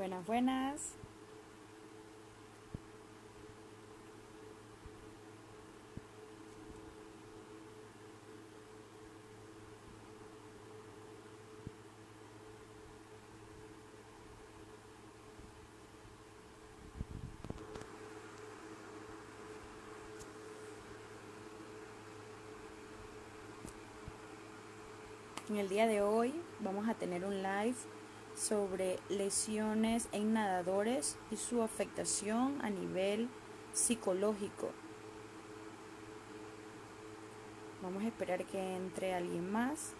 Buenas, buenas. En el día de hoy vamos a tener un live sobre lesiones en nadadores y su afectación a nivel psicológico. Vamos a esperar que entre alguien más.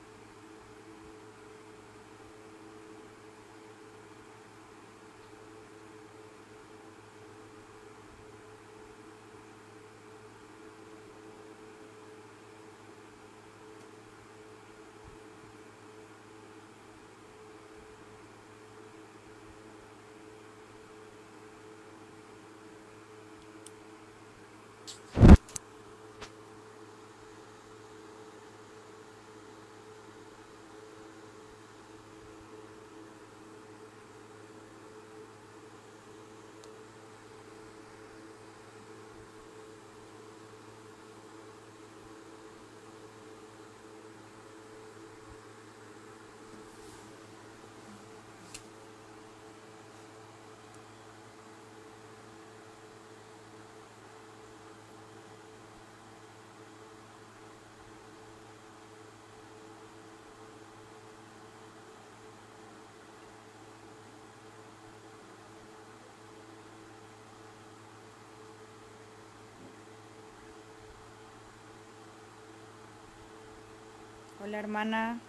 Hola, hermana.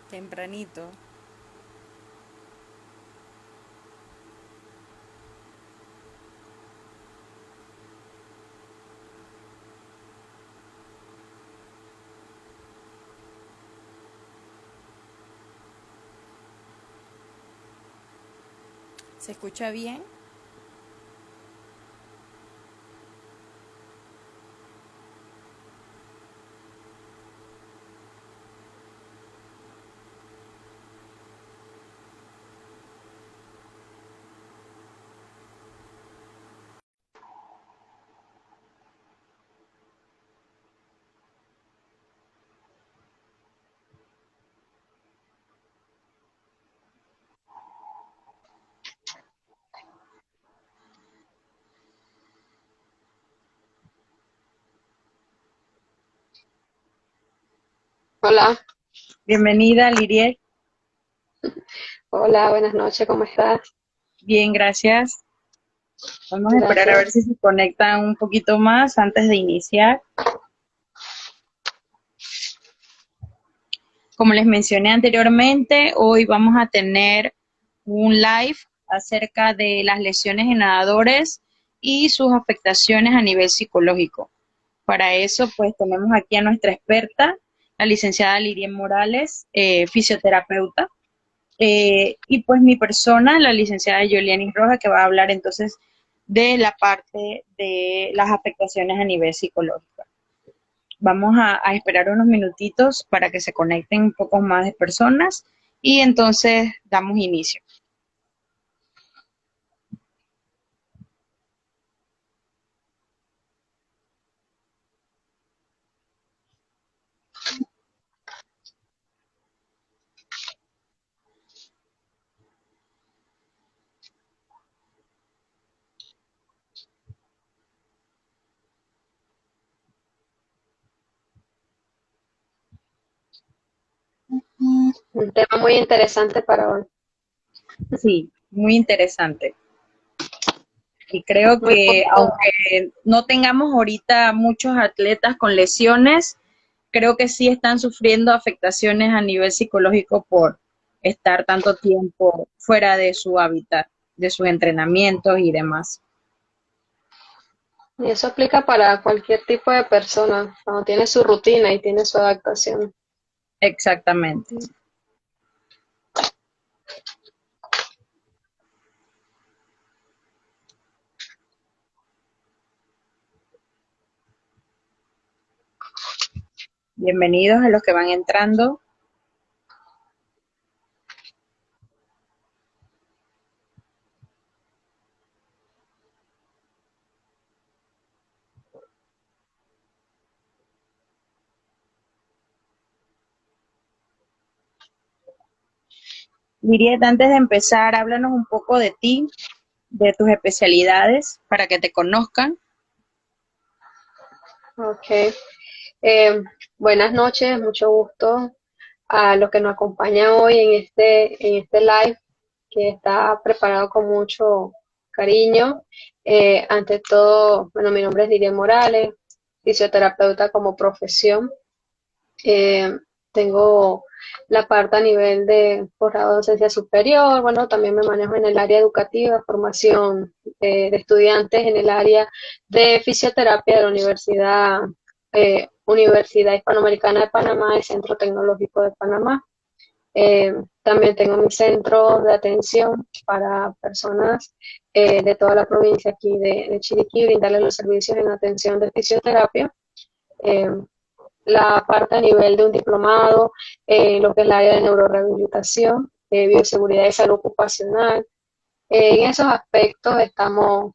Tempranito. ¿Se escucha bien? Hola, Bienvenida, Liriel. hola, buenas noches, ¿cómo estás? Bien, gracias. Vamos a esperar a ver Gracias. si se conectan un poquito más antes de iniciar. Como les mencioné anteriormente, hoy vamos a tener un live acerca de las lesiones en nadadores y sus afectaciones a nivel psicológico. Para eso, pues tenemos aquí a nuestra experta, la licenciada Liriel Morales, fisioterapeuta. Y pues mi persona, la licenciada Yolianis Roja, que va a hablar entonces de la parte de las afectaciones a nivel psicológico. Vamos a esperar unos minutitos para que se conecten un poco más de personas y entonces damos inicio. Un tema muy interesante para hoy. Sí, muy interesante. Y creo Muy que poco. aunque no tengamos ahorita muchos atletas con lesiones, creo que sí están sufriendo afectaciones a nivel psicológico por estar tanto tiempo fuera de su hábitat, de sus entrenamientos y demás. Y eso aplica para cualquier tipo de persona, cuando tiene su rutina y tiene su adaptación. Exactamente. Bienvenidos a los que van entrando. Miriet, antes de empezar, háblanos un poco de ti, de tus especialidades, para que te conozcan. Ok. Eh, Buenas noches, mucho gusto a los que nos acompañan hoy en este live que está preparado con mucho cariño. Ante todo, bueno, mi nombre es Lidia Morales, fisioterapeuta como profesión. Eh, Tengo la parte a nivel de posgrado de docencia superior. Bueno, también me manejo en el área educativa, formación de estudiantes en el área de fisioterapia de la Universidad Hispanoamericana de Panamá y Centro Tecnológico de Panamá. También tengo mi centro de atención para personas de toda la provincia aquí de Chiriquí, brindarles los servicios en atención de fisioterapia. Eh, la parte a nivel de un diplomado, lo que es el área de neurorehabilitación, bioseguridad y salud ocupacional. En esos aspectos estamos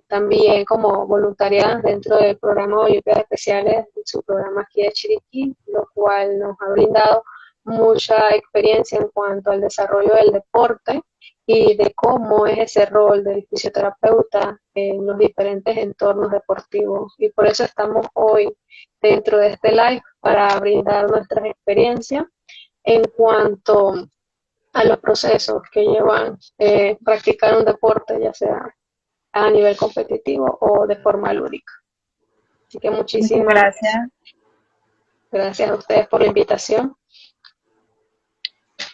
también como voluntarias dentro del programa Olimpiadas Especiales, su programa aquí de Chiriquí, lo cual nos ha brindado mucha experiencia en cuanto al desarrollo del deporte y de cómo es ese rol del fisioterapeuta en los diferentes entornos deportivos. Y por eso estamos hoy dentro de este live para brindar nuestras experiencias en cuanto a los procesos que llevan practicar un deporte, ya sea a nivel competitivo o de forma lúdica. Así que Muchas muchísimas gracias. gracias a ustedes por la invitación.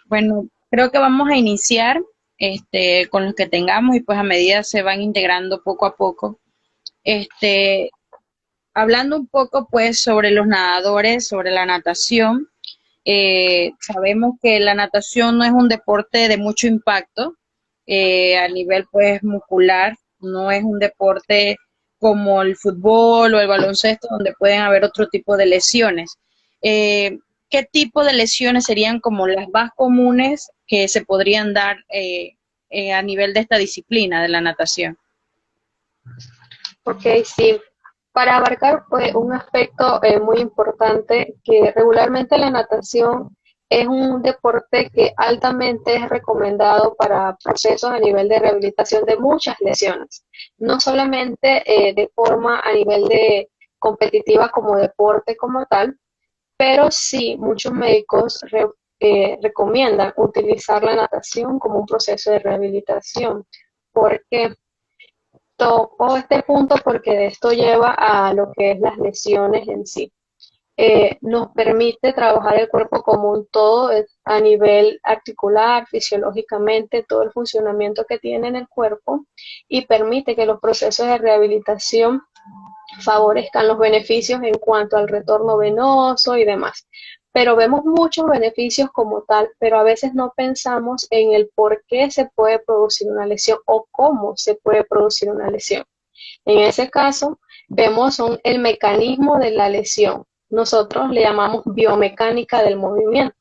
Bueno, creo que vamos a iniciar con los que tengamos y pues a medida se van integrando poco a poco. Este, Hablando un poco pues sobre los nadadores, sobre la natación. Sabemos que la natación no es un deporte de mucho impacto a nivel pues muscular, no es un deporte como el fútbol o el baloncesto donde pueden haber otro tipo de lesiones. ¿Qué tipo de lesiones serían como las más comunes que se podrían dar a nivel de esta disciplina de la natación? Ok, sí. Para abarcar pues, un aspecto muy importante, que regularmente la natación es un deporte que altamente es recomendado para procesos a nivel de rehabilitación de muchas lesiones, no solamente de forma a nivel de competitiva como deporte como tal, pero sí muchos médicos recomiendan utilizar la natación como un proceso de rehabilitación. ¿Por qué? Toco este punto porque de esto lleva a lo que es las lesiones en sí. Nos permite trabajar el cuerpo como un todo a nivel articular, fisiológicamente, todo el funcionamiento que tiene en el cuerpo y permite que los procesos de rehabilitación favorezcan los beneficios en cuanto al retorno venoso y demás. Pero vemos muchos beneficios como tal, pero a veces no pensamos en el por qué se puede producir una lesión o cómo se puede producir una lesión. En ese caso, vemos el mecanismo de la lesión. Nosotros le llamamos biomecánica del movimiento.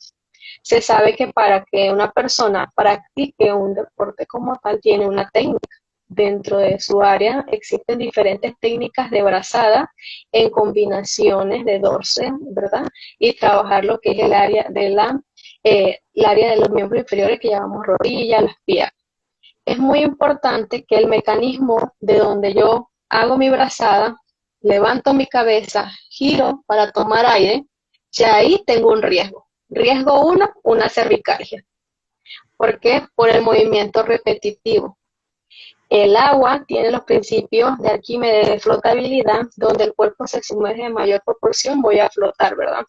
Se sabe que para que una persona practique un deporte como tal, tiene una técnica. Dentro de su área existen diferentes técnicas de brazada en combinaciones de dorse, ¿verdad? Y trabajar lo que es el área de los miembros inferiores que llamamos rodilla, las piernas. Es muy importante que el mecanismo de donde yo hago mi brazada, levanto mi cabeza, giro para tomar aire, ya ahí tengo un riesgo. Riesgo uno, una cervicalgia. ¿Por qué? Por el movimiento repetitivo. El agua tiene los principios de Arquímedes de flotabilidad, donde el cuerpo se sumerge en mayor proporción, voy a flotar, ¿verdad?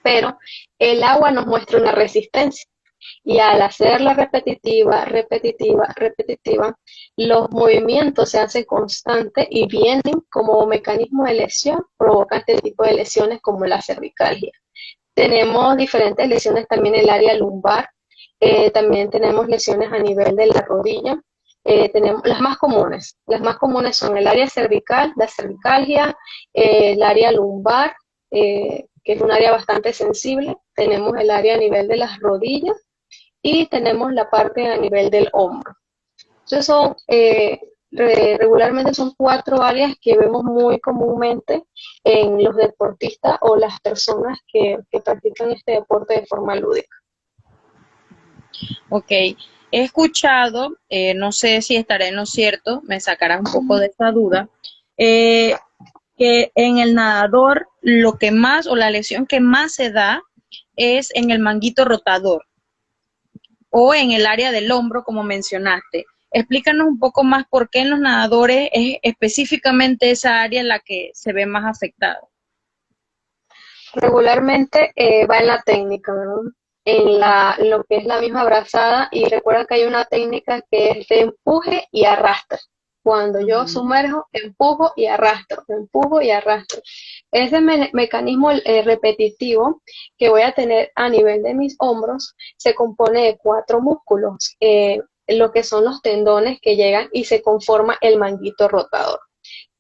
Pero el agua nos muestra una resistencia. Y al hacerla repetitiva, repetitiva, repetitiva, los movimientos se hacen constantes y vienen como mecanismo de lesión, provocan este tipo de lesiones como la cervicalgia. Tenemos diferentes lesiones también en el área lumbar, también tenemos lesiones a nivel de la rodilla. Tenemos las más comunes son el área cervical, la cervicalgia, el área lumbar, que es un área bastante sensible. Tenemos el área a nivel de las rodillas y tenemos la parte a nivel del hombro. Entonces regularmente son 4 áreas que vemos muy comúnmente en los deportistas o las personas que practican este deporte de forma lúdica. Ok, he escuchado, no sé si estaré en lo cierto, me sacarás un poco de esa duda, eh, que en el nadador lo que más o la lesión que más se da es en el manguito rotador o en el área del hombro, como mencionaste. Explícanos un poco más por qué en los nadadores es específicamente esa área en la que se ve más afectada. Regularmente va en la técnica, ¿verdad? Lo que es la misma brazada, y recuerda que hay una técnica que es de empuje y arrastre. Cuando yo sumerjo, empujo y arrastro, empujo y arrastro. Ese mecanismo repetitivo que voy a tener a nivel de mis hombros se compone de 4 músculos, lo que son los tendones que llegan y se conforma el manguito rotador.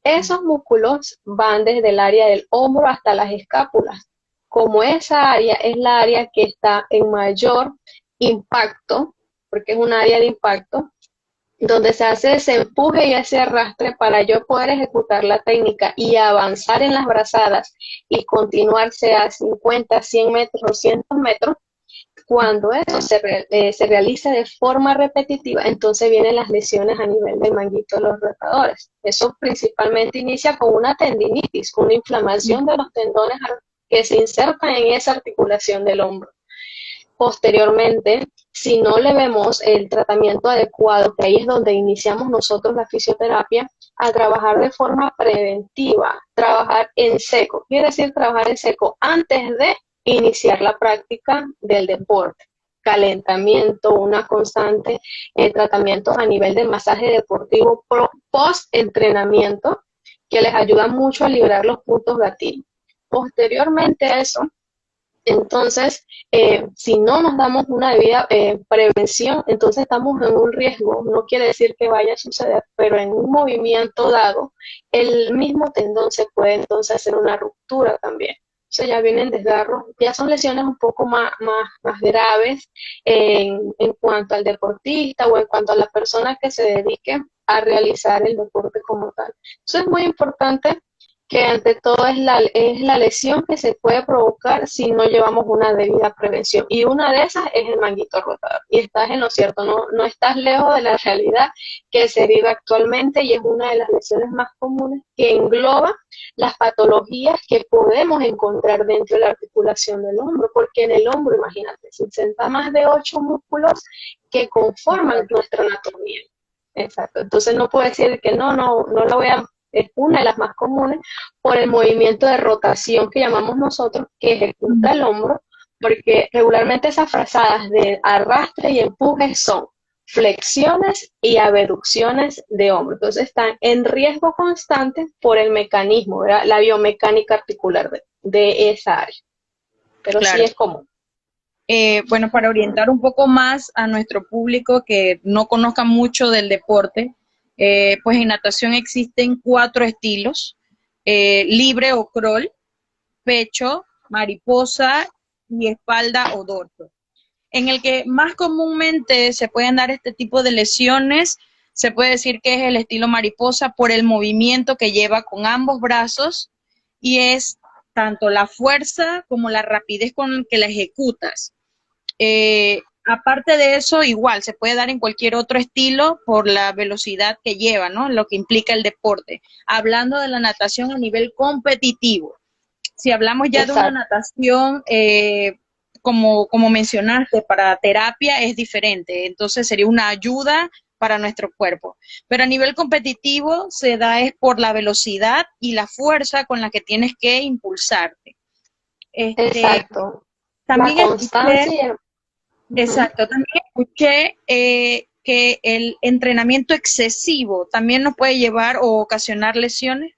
Esos músculos van desde el área del hombro hasta las escápulas. Como esa área es la área que está en mayor impacto, porque es un área de impacto, donde se hace ese empuje y ese arrastre para yo poder ejecutar la técnica y avanzar en las brazadas y continuarse a 50, 100 metros, 200 metros. Cuando eso se realiza de forma repetitiva, entonces vienen las lesiones a nivel del manguito de los rotadores. Eso principalmente inicia con una tendinitis, una inflamación de los tendones que se insertan en esa articulación del hombro. Posteriormente, si no le vemos el tratamiento adecuado, que ahí es donde iniciamos nosotros la fisioterapia, a trabajar de forma preventiva, trabajar en seco. Quiere decir trabajar en seco antes de iniciar la práctica del deporte. Calentamiento, una constante tratamientos a nivel de masaje deportivo post-entrenamiento, que les ayuda mucho a liberar los puntos gatillo. Posteriormente a eso, entonces, si no nos damos una debida prevención, entonces estamos en un riesgo. No quiere decir que vaya a suceder, pero en un movimiento dado, el mismo tendón se puede entonces hacer una ruptura también. Entonces ya vienen desgarros, ya son lesiones un poco más graves en cuanto al deportista o en cuanto a la persona que se dedique a realizar el deporte como tal. Entonces es muy importante que ante todo es la lesión que se puede provocar si no llevamos una debida prevención. Y una de esas es el manguito rotador. Y estás en lo cierto, no estás lejos de la realidad que se vive actualmente, y es una de las lesiones más comunes que engloba las patologías que podemos encontrar dentro de la articulación del hombro, porque en el hombro, imagínate, se presentan más de 8 músculos que conforman nuestra anatomía. Exacto. Entonces no puedo decir que no lo voy a... Es una de las más comunes por el movimiento de rotación que llamamos nosotros, que ejecuta el hombro, porque regularmente esas frazadas de arrastre y empuje son flexiones y abducciones de hombro. Entonces están en riesgo constante por el mecanismo, ¿verdad? La biomecánica articular de esa área. Pero claro, sí es común. Bueno, para orientar un poco más a nuestro público que no conozca mucho del deporte, pues en natación existen 4 estilos: libre o crawl, pecho, mariposa y espalda o dorso. En el que más comúnmente se pueden dar este tipo de lesiones, se puede decir que es el estilo mariposa por el movimiento que lleva con ambos brazos, y es tanto la fuerza como la rapidez con la que la ejecutas. Aparte de eso, igual se puede dar en cualquier otro estilo por la velocidad que lleva, ¿no? Lo que implica el deporte. Hablando de la natación a nivel competitivo, si hablamos ya de una natación, como mencionaste, para terapia es diferente. Entonces sería una ayuda para nuestro cuerpo. Pero a nivel competitivo se da es por la velocidad y la fuerza con la que tienes que impulsarte. Exacto. La También escuché, constancia y el... Ujú. exacto, también escuché que el entrenamiento excesivo también nos puede llevar o ocasionar lesiones.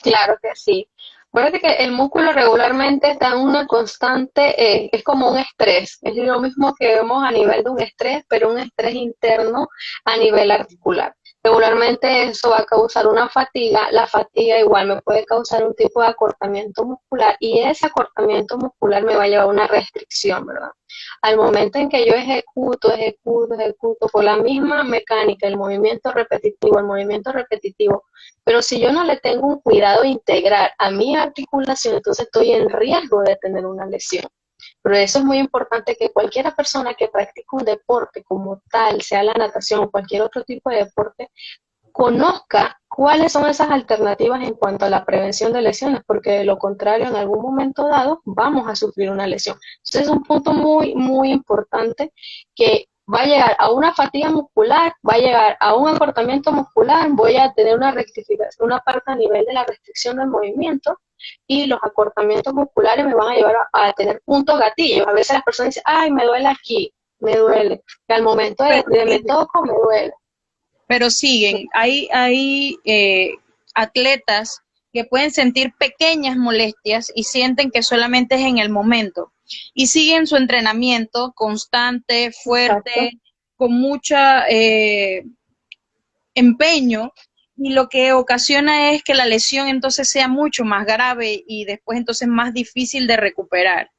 Claro que sí. Acuérdate que el músculo regularmente está en una constante, es como un estrés. Es lo mismo que vemos a nivel de un estrés, pero un estrés interno a nivel articular. Regularmente eso va a causar una fatiga. La fatiga igual me puede causar un tipo de acortamiento muscular y ese acortamiento muscular me va a llevar a una restricción, ¿verdad? Al momento en que yo ejecuto por la misma mecánica, el movimiento repetitivo, pero si yo no le tengo un cuidado integral a mi articulación, entonces estoy en riesgo de tener una lesión. Pero eso es muy importante que cualquier persona que practique un deporte como tal, sea la natación o cualquier otro tipo de deporte, conozca cuáles son esas alternativas en cuanto a la prevención de lesiones, porque de lo contrario, en algún momento dado, vamos a sufrir una lesión. Entonces es un punto muy, muy importante que va a llegar a una fatiga muscular, va a llegar a un acortamiento muscular, voy a tener una rectificación, una parte a nivel de la restricción del movimiento y los acortamientos musculares me van a llevar a tener puntos gatillos. A veces las personas dicen, ay, me duele aquí, me duele, y al momento Pero de me sí, toco, me duele. pero siguen. Hay atletas que pueden sentir pequeñas molestias y sienten que solamente es en el momento. Y siguen su entrenamiento constante, Exacto. fuerte, con mucha empeño, y lo que ocasiona es que la lesión entonces sea mucho más grave y después entonces más difícil de recuperar.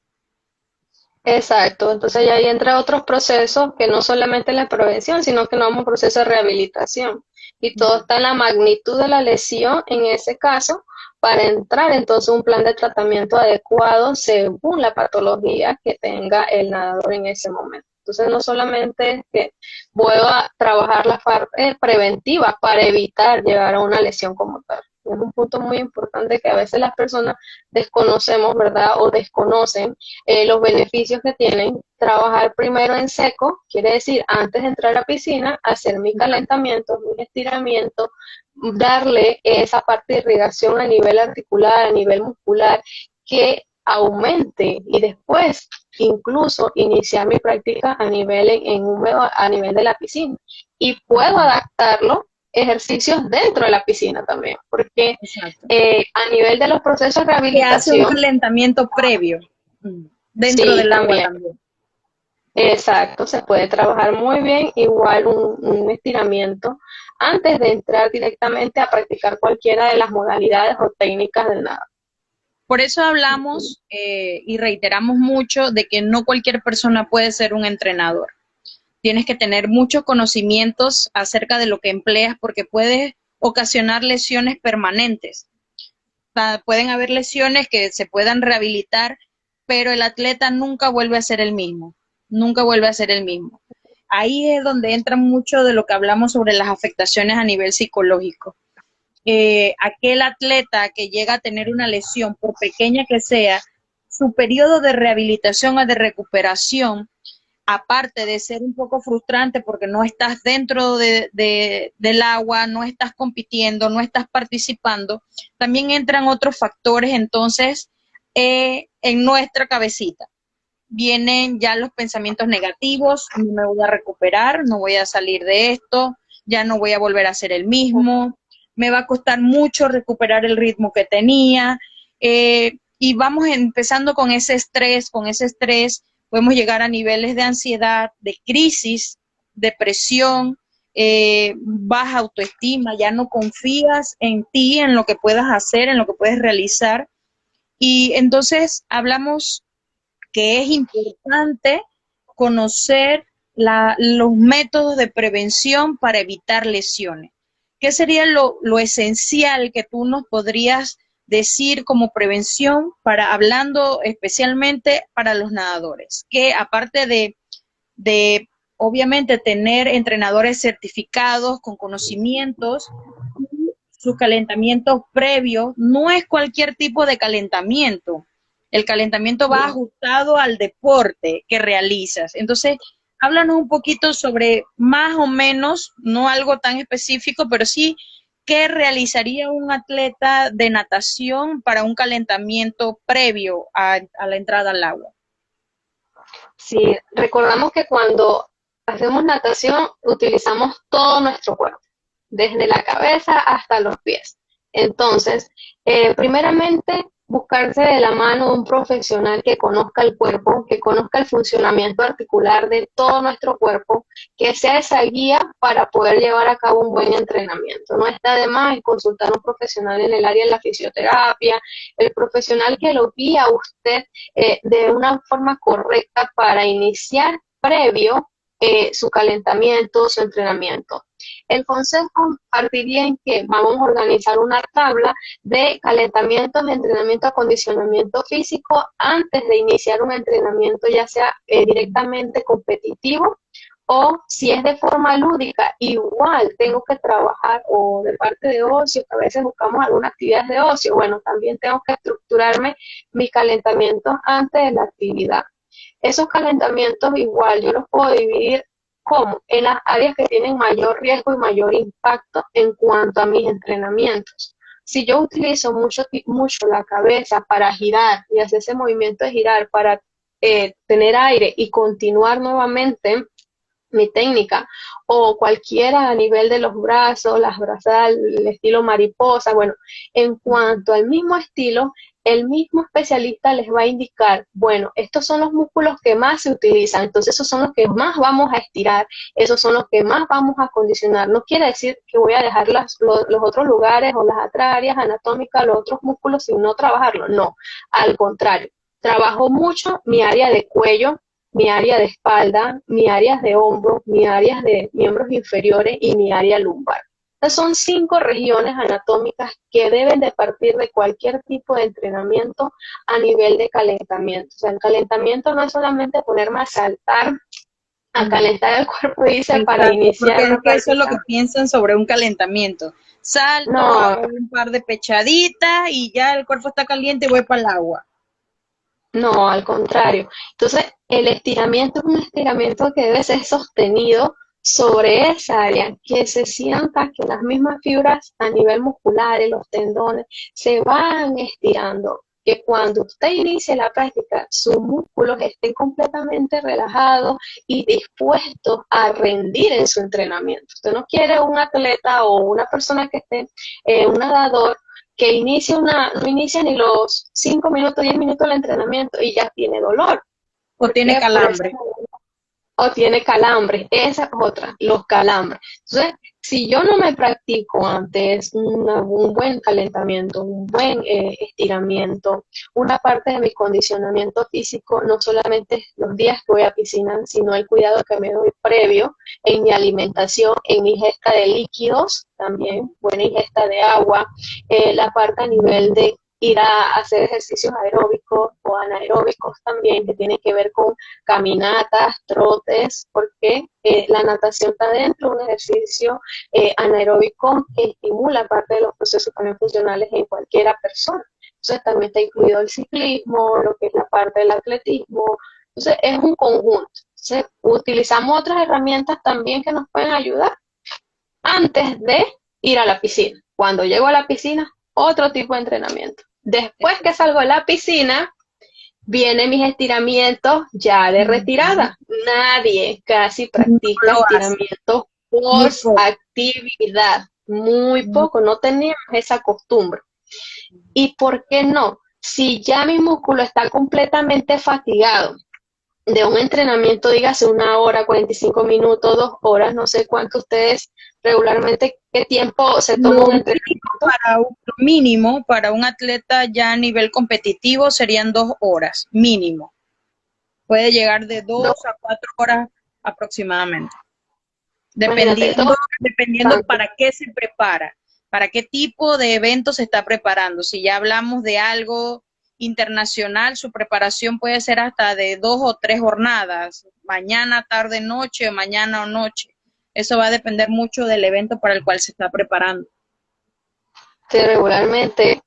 Exacto, entonces ya ahí entra otros procesos que no solamente la prevención, sino que no vamos a un proceso de rehabilitación. Y todo está en la magnitud de la lesión en ese caso para entrar entonces un plan de tratamiento adecuado según la patología que tenga el nadador en ese momento. Entonces no solamente es que voy a trabajar la parte preventiva para evitar llegar a una lesión como tal. Es un punto muy importante que a veces las personas desconocemos, ¿verdad? O desconocen los beneficios que tienen. Trabajar primero en seco, quiere decir, antes de entrar a la piscina, hacer mi calentamiento, mi estiramiento, darle esa parte de irrigación a nivel articular, a nivel muscular, que aumente y después incluso iniciar mi práctica a nivel en húmedo, a nivel de la piscina. Y puedo adaptarlo ejercicios dentro de la piscina también, porque Exacto. a nivel de los procesos de Se hace un rehabilitación, calentamiento previo dentro sí, del agua también. también. Exacto, se puede trabajar muy bien, igual un estiramiento antes de entrar directamente a practicar cualquiera de las modalidades o técnicas del nado. Por eso hablamos y reiteramos mucho de que no cualquier persona puede ser un entrenador. Tienes que tener muchos conocimientos acerca de lo que empleas porque puedes ocasionar lesiones permanentes. Pueden haber lesiones que se puedan rehabilitar, pero el atleta nunca vuelve a ser el mismo, nunca vuelve a ser el mismo. Ahí es donde entra mucho de lo que hablamos sobre las afectaciones a nivel psicológico. Aquel atleta que llega a tener una lesión, por pequeña que sea, su periodo de rehabilitación o de recuperación, aparte de ser un poco frustrante porque no estás dentro del agua, no estás compitiendo, no estás participando, también entran otros factores entonces en nuestra cabecita. Vienen ya los pensamientos negativos, no me voy a recuperar, no voy a salir de esto, ya no voy a volver a ser el mismo, me va a costar mucho recuperar el ritmo que tenía, y vamos empezando con ese estrés podemos llegar a niveles de ansiedad, de crisis, depresión, baja autoestima, ya no confías en ti, en lo que puedas hacer, en lo que puedes realizar. Y entonces hablamos que es importante conocer los métodos de prevención para evitar lesiones. ¿Qué sería lo esencial que tú nos podrías decir como prevención para hablando especialmente para los nadadores? Que aparte de obviamente tener entrenadores certificados con conocimientos, sus calentamientos previos, no es cualquier tipo de calentamiento. El calentamiento va ajustado al deporte que realizas. Entonces, háblanos un poquito sobre más o menos, no algo tan específico, pero sí qué realizaría un atleta de natación para un calentamiento previo a la entrada al agua. Si recordamos que cuando hacemos natación utilizamos todo nuestro cuerpo, desde la cabeza hasta los pies. Entonces, primeramente, buscarse de la mano de un profesional que conozca el cuerpo, que conozca el funcionamiento articular de todo nuestro cuerpo, que sea esa guía para poder llevar a cabo un buen entrenamiento. No está de más consultar a un profesional en el área de la fisioterapia, el profesional que lo guía a usted de una forma correcta para iniciar previo su calentamiento, su entrenamiento. El consejo partiría en que vamos a organizar una tabla de calentamientos, de entrenamiento, acondicionamiento físico antes de iniciar un entrenamiento, ya sea directamente competitivo o si es de forma lúdica, igual tengo que trabajar o de parte de ocio, que a veces buscamos algunas actividades de ocio, bueno, también tengo que estructurarme mis calentamientos antes de la actividad. Esos calentamientos igual yo los puedo dividir como en las áreas que tienen mayor riesgo y mayor impacto en cuanto a mis entrenamientos. Si yo utilizo mucho la cabeza para girar y hacer ese movimiento de girar para tener aire y continuar nuevamente mi técnica, o cualquiera a nivel de los brazos, las brazadas, el estilo mariposa, bueno, en cuanto al mismo estilo, el mismo especialista les va a indicar, bueno, estos son los músculos que más se utilizan, entonces esos son los que más vamos a estirar, esos son los que más vamos a acondicionar. No quiere decir que voy a dejar los otros lugares o las otras áreas anatómicas, los otros músculos sin no trabajarlo, no, al contrario, trabajo mucho mi área de cuello, mi área de espalda, mi área de hombro, mi área de miembros inferiores y mi área lumbar. Estas son 5 regiones anatómicas que deben de partir de cualquier tipo de entrenamiento a nivel de calentamiento. O sea, el calentamiento no es solamente ponerme a saltar, a calentar el cuerpo, dice, para iniciar porque es una que eso es lo que práctica. piensan sobre un calentamiento. Salto, No, hago un par de pechaditas y ya el cuerpo está caliente y voy para el agua. no, al contrario. Entonces, el estiramiento es un estiramiento que debe ser sostenido sobre esa área, que se sienta que las mismas fibras a nivel muscular, los tendones, se van estirando, que cuando usted inicie la práctica, sus músculos estén completamente relajados y dispuestos a rendir en su entrenamiento. Usted no quiere un atleta o una persona que esté, un nadador, que no inicia ni los 5 minutos, 10 minutos del entrenamiento y ya tiene dolor. O ¿Por tiene qué? Por ese calambre. o tiene calambres, esa es otra, los calambres. Entonces, si yo no me practico antes un buen calentamiento, un buen estiramiento, una parte de mi condicionamiento físico, no solamente los días que voy a piscina, sino el cuidado que me doy previo en mi alimentación, en mi ingesta de líquidos, también buena ingesta de agua, la parte a nivel de ir a hacer ejercicios aeróbicos o anaeróbicos también, que tienen que ver con caminatas, trotes, porque la natación está dentro de un ejercicio anaeróbico que estimula parte de los procesos también funcionales en cualquiera persona. Entonces también está incluido el ciclismo, lo que es la parte del atletismo. Entonces es un conjunto. Entonces, utilizamos otras herramientas también que nos pueden ayudar antes de ir a la piscina. Cuando llego a la piscina, otro tipo de entrenamiento. Después que salgo de la piscina, vienen mis estiramientos ya de retirada. Nadie casi practica No lo hace. estiramientos Muy post poco. actividad. Muy poco, no teníamos esa costumbre. ¿Y por qué no? Si ya mi músculo está completamente fatigado de un entrenamiento, dígase 1 hora, 45 minutos, 2 horas, no sé cuánto ustedes regularmente, qué tiempo se toma Lo un mínimo entrenamiento. lo mínimo para un atleta ya a nivel competitivo serían 2 horas, mínimo. Puede llegar de No, 2 a 4 horas aproximadamente, imagínate, dependiendo, dependiendo bastante. para qué se prepara, para qué tipo de evento se está preparando. Si ya hablamos de algo internacional, su preparación puede ser hasta de 2 o 3 jornadas, mañana, tarde, noche, mañana o noche. Eso va a depender mucho del evento para el cual se está preparando. Regularmente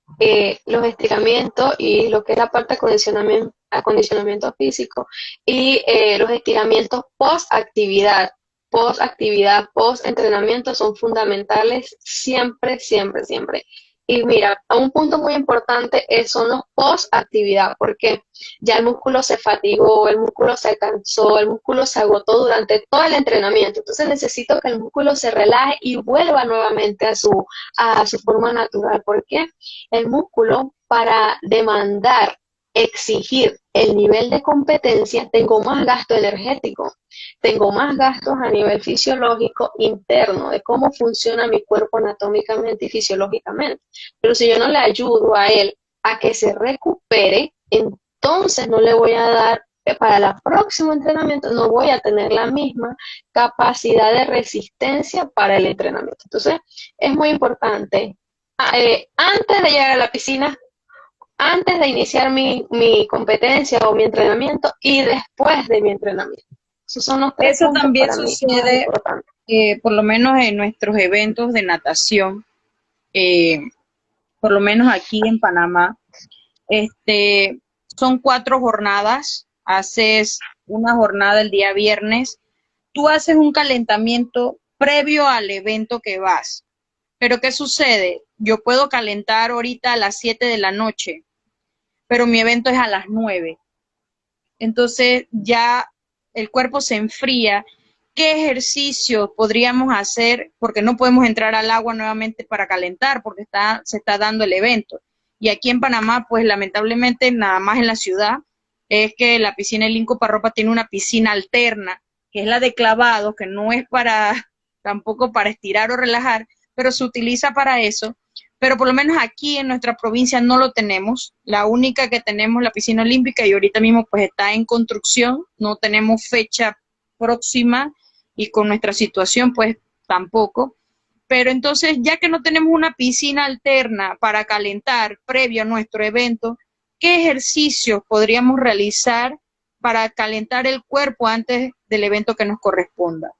los estiramientos y lo que es la parte de acondicionamiento acondicionamiento físico y los estiramientos post actividad, post entrenamiento son fundamentales siempre, siempre, siempre. Y mira, un punto muy importante son los post actividad, porque ya el músculo se fatigó, el músculo se cansó, el músculo se agotó durante todo el entrenamiento. Entonces necesito que el músculo se relaje y vuelva nuevamente a su forma natural. ¿Por qué? El músculo, para demandar, exigir el nivel de competencia, tengo más gasto energético, tengo más gastos a nivel fisiológico interno de cómo funciona mi cuerpo anatómicamente y fisiológicamente. Pero si yo no le ayudo a él a que se recupere, entonces no le voy a dar, para el próximo entrenamiento, no voy a tener la misma capacidad de resistencia para el entrenamiento. Entonces, es muy importante, antes de llegar a la piscina, antes de iniciar mi competencia o mi entrenamiento y después de mi entrenamiento. Esos son los tres Eso puntos también para mí más sucede, importantes. por lo menos en nuestros eventos de natación, eh, por lo menos aquí en Panamá. Son 4 jornadas, haces una jornada el día viernes, tú haces un calentamiento previo al evento que vas. Pero ¿qué sucede? Yo puedo calentar ahorita a las 7 de la noche, pero mi evento es a las 9. Entonces ya el cuerpo se enfría. ¿Qué ejercicio podríamos hacer? Porque no podemos entrar al agua nuevamente para calentar, porque se está dando el evento. Y aquí en Panamá, pues lamentablemente, nada más en la ciudad, es que la piscina El Inco Parropa tiene una piscina alterna, que es la de clavado, que no es tampoco para estirar o relajar, pero se utiliza para eso. Pero por lo menos aquí en nuestra provincia no lo tenemos. La única que tenemos, la piscina olímpica, y ahorita mismo pues está en construcción, no tenemos fecha próxima y con nuestra situación pues tampoco. Pero entonces, ya que no tenemos una piscina alterna para calentar previo a nuestro evento, ¿qué ejercicios podríamos realizar para calentar el cuerpo antes del evento que nos corresponda?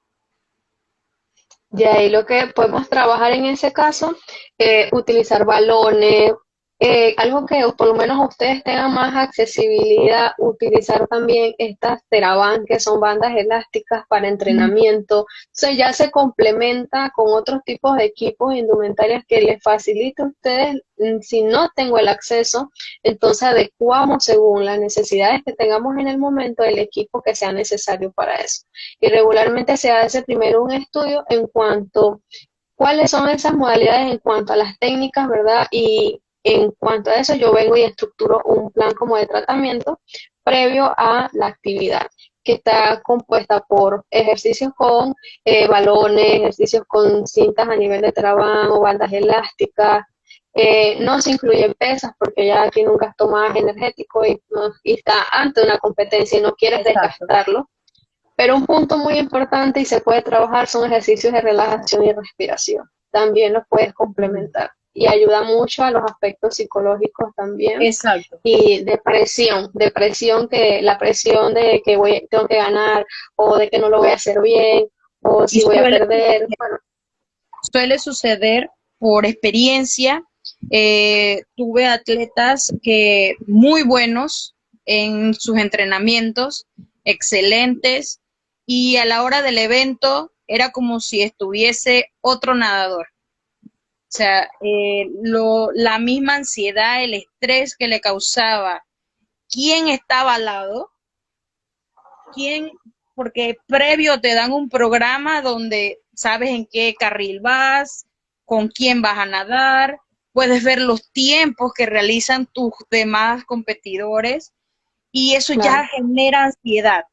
De ahí lo que podemos trabajar en ese caso, utilizar balones, algo que por lo menos ustedes tengan más accesibilidad, utilizar también estas TheraBand, que son bandas elásticas para entrenamiento. O sea, ya se complementa con otros tipos de equipos e indumentarias que les facilite a ustedes. Si no tengo el acceso, entonces adecuamos según las necesidades que tengamos en el momento el equipo que sea necesario para eso. Y regularmente se hace primero un estudio en cuanto cuáles son esas modalidades en cuanto a las técnicas, ¿verdad? Y en cuanto a eso, yo vengo y estructuro un plan como de tratamiento previo a la actividad, que está compuesta por ejercicios con balones, ejercicios con cintas a nivel de trabán o bandas elásticas. No se incluyen pesas porque ya tiene un gasto más energético y está ante una competencia y no quieres Exacto. desgastarlo. Pero un punto muy importante y se puede trabajar son ejercicios de relajación y respiración. También los puedes complementar y ayuda mucho a los aspectos psicológicos también. Exacto. Y depresión que la presión de que tengo que ganar o de que no lo voy a hacer bien o si Y voy a perder. Bueno, suele suceder por experiencia. Tuve atletas que muy buenos en sus entrenamientos, excelentes, y a la hora del evento era como si estuviese otro nadador. O sea, la misma ansiedad, el estrés que le causaba quién estaba al lado, quién, porque previo te dan un programa donde sabes en qué carril vas, con quién vas a nadar, puedes ver los tiempos que realizan tus demás competidores y eso claro. ya genera ansiedad.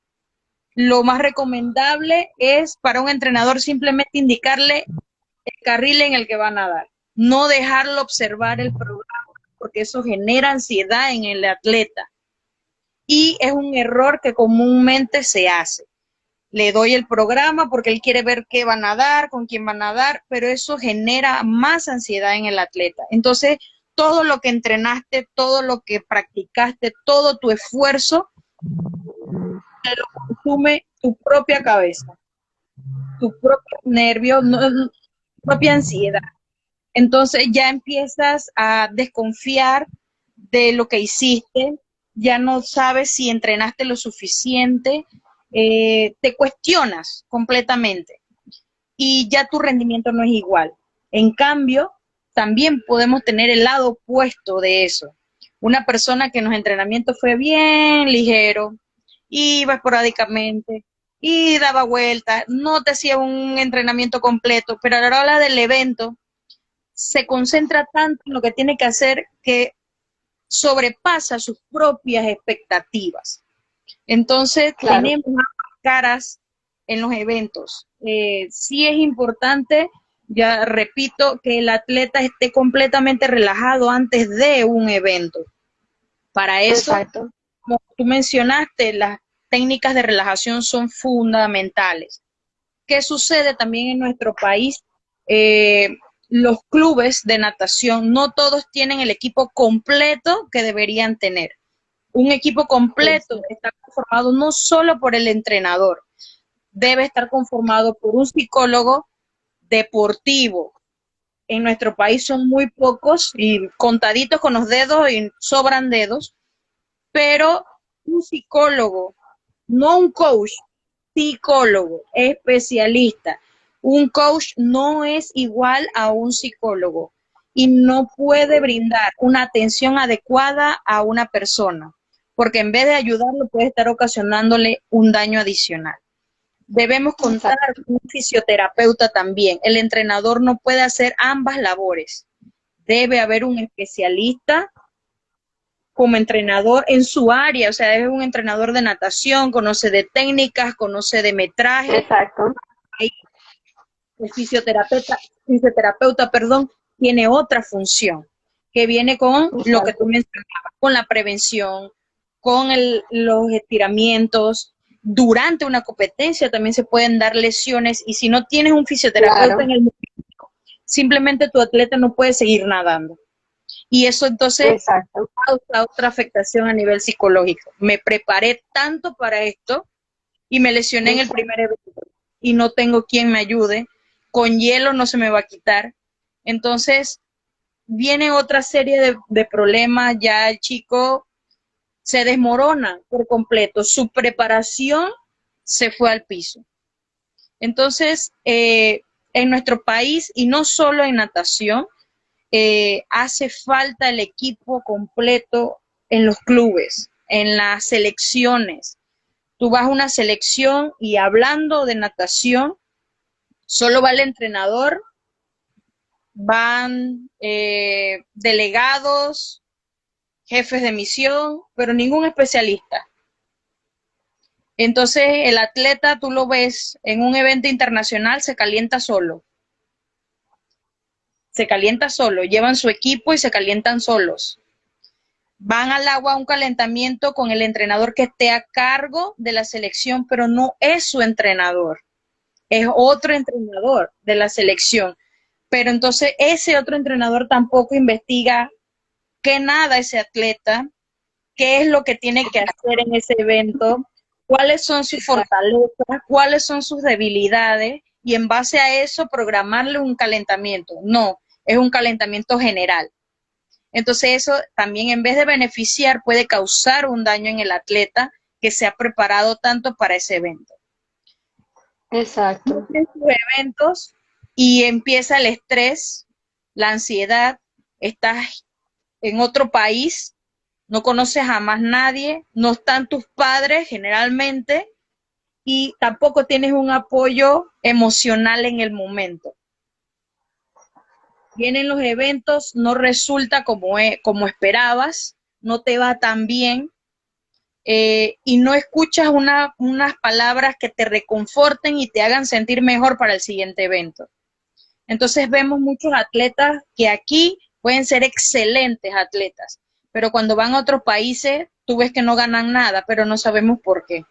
Lo más recomendable es para un entrenador simplemente indicarle el carril en el que va a nadar, no dejarlo observar el programa, porque eso genera ansiedad en el atleta. Y es un error que comúnmente se hace. Le doy el programa porque él quiere ver qué van a dar, con quién van a dar, pero eso genera más ansiedad en el atleta. Entonces, todo lo que entrenaste, todo lo que practicaste, todo tu esfuerzo, te lo consume tu propia cabeza, tu propio nervio, tu propia ansiedad. Entonces ya empiezas a desconfiar de lo que hiciste, ya no sabes si entrenaste lo suficiente, te cuestionas completamente y ya tu rendimiento no es igual. En cambio, también podemos tener el lado opuesto de eso. Una persona que en los entrenamientos fue bien ligero, iba esporádicamente y daba vueltas, no te hacía un entrenamiento completo, pero a la hora del evento se concentra tanto en lo que tiene que hacer que sobrepasa sus propias expectativas. Entonces, Claro, tenemos caras en los eventos. Sí es importante, ya repito, que el atleta esté completamente relajado antes de un evento. Para eso, exacto, como tú mencionaste, las técnicas de relajación son fundamentales. ¿Qué sucede también en nuestro país? Eh, los clubes de natación, no todos tienen el equipo completo que deberían tener. Un equipo completo exacto, está conformado no solo por el entrenador, debe estar conformado por un psicólogo deportivo. En nuestro país son muy pocos y contaditos con los dedos y sobran dedos, pero un psicólogo, no un coach, psicólogo, especialista. Un coach no es igual a un psicólogo y no puede brindar una atención adecuada a una persona, porque en vez de ayudarlo puede estar ocasionándole un daño adicional. Debemos contar exacto, con un fisioterapeuta también. El entrenador no puede hacer ambas labores. Debe haber un especialista como entrenador en su área, o sea, es un entrenador de natación, conoce de técnicas, conoce de metraje. exacto, El fisioterapeuta, perdón, tiene otra función que viene con lo que tú exacto, mencionabas, con la prevención, con los estiramientos. Durante una competencia también se pueden dar lesiones y si no tienes un fisioterapeuta claro, en el momento, simplemente tu atleta no puede seguir nadando. Y eso entonces exacto, causa otra afectación a nivel psicológico. Me preparé tanto para esto y me lesioné en el exacto, primer evento y no tengo quien me ayude, con hielo no se me va a quitar. Entonces, viene otra serie de problemas, ya el chico se desmorona por completo, su preparación se fue al piso. Entonces, en nuestro país, y no solo en natación, hace falta el equipo completo en los clubes, en las selecciones. Tú vas a una selección y hablando de natación, solo va el entrenador, van delegados, jefes de misión, pero ningún especialista. Entonces el atleta, tú lo ves en un evento internacional, se calienta solo, llevan su equipo y se calientan solos. Van al agua a un calentamiento con el entrenador que esté a cargo de la selección, pero no es su entrenador, es otro entrenador de la selección. Pero entonces ese otro entrenador tampoco investiga qué nada ese atleta, qué es lo que tiene que hacer en ese evento, cuáles son sus exacto, fortalezas, cuáles son sus debilidades, y en base a eso programarle un calentamiento. No, es un calentamiento general. Entonces eso también en vez de beneficiar puede causar un daño en el atleta que se ha preparado tanto para ese evento. exacto, En sus eventos y empieza el estrés, la ansiedad, estás en otro país, no conoces a más nadie, no están tus padres generalmente y tampoco tienes un apoyo emocional en el momento. Vienen los eventos, no resulta como esperabas, no te va tan bien y no escuchas unas palabras que te reconforten y te hagan sentir mejor para el siguiente evento. Entonces vemos muchos atletas que aquí pueden ser excelentes atletas, pero cuando van a otros países tú ves que no ganan nada, pero no sabemos por qué.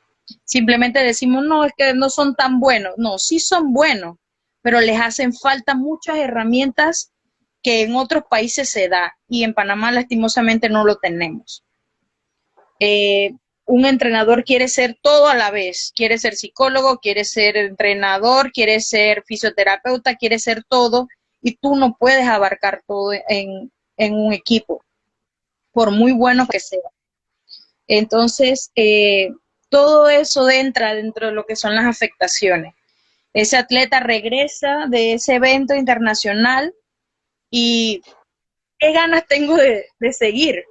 Simplemente decimos, no, es que no son tan buenos. No, sí son buenos, pero les hacen falta muchas herramientas que en otros países se da y en Panamá lastimosamente no lo tenemos. Eh, un entrenador quiere ser todo a la vez, quiere ser psicólogo, quiere ser entrenador, quiere ser fisioterapeuta, quiere ser todo y tú no puedes abarcar todo en un equipo, por muy bueno que sea. Entonces, todo eso entra dentro de lo que son las afectaciones. Ese atleta regresa de ese evento internacional y ¿qué ganas tengo de seguir?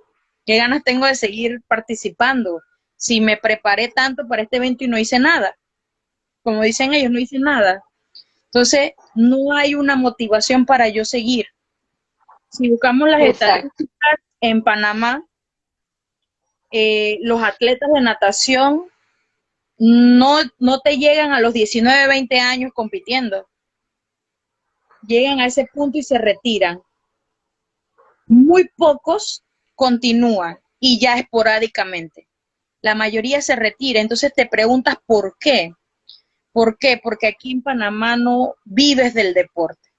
¿Qué ganas tengo de seguir participando? Si me preparé tanto para este evento y no hice nada. Como dicen ellos, no hice nada. Entonces, no hay una motivación para yo seguir. Si buscamos las Exacto, estadísticas en Panamá, los atletas de natación no te llegan a los 19, 20 años compitiendo. Llegan a ese punto y se retiran. Muy pocos continúan y ya esporádicamente. La mayoría se retira. Entonces te preguntas ¿por qué? ¿Por qué? Porque aquí en Panamá no vives del deporte.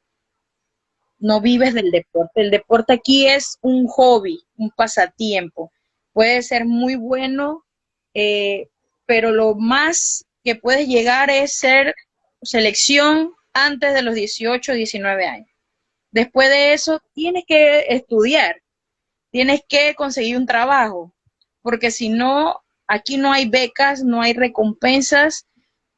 No vives del deporte. El deporte aquí es un hobby, un pasatiempo. Puede ser muy bueno, eh, pero lo más que puedes llegar es ser selección antes de los 18, 19 años. Después de eso, tienes que estudiar, tienes que conseguir un trabajo, porque si no, aquí no hay becas, no hay recompensas,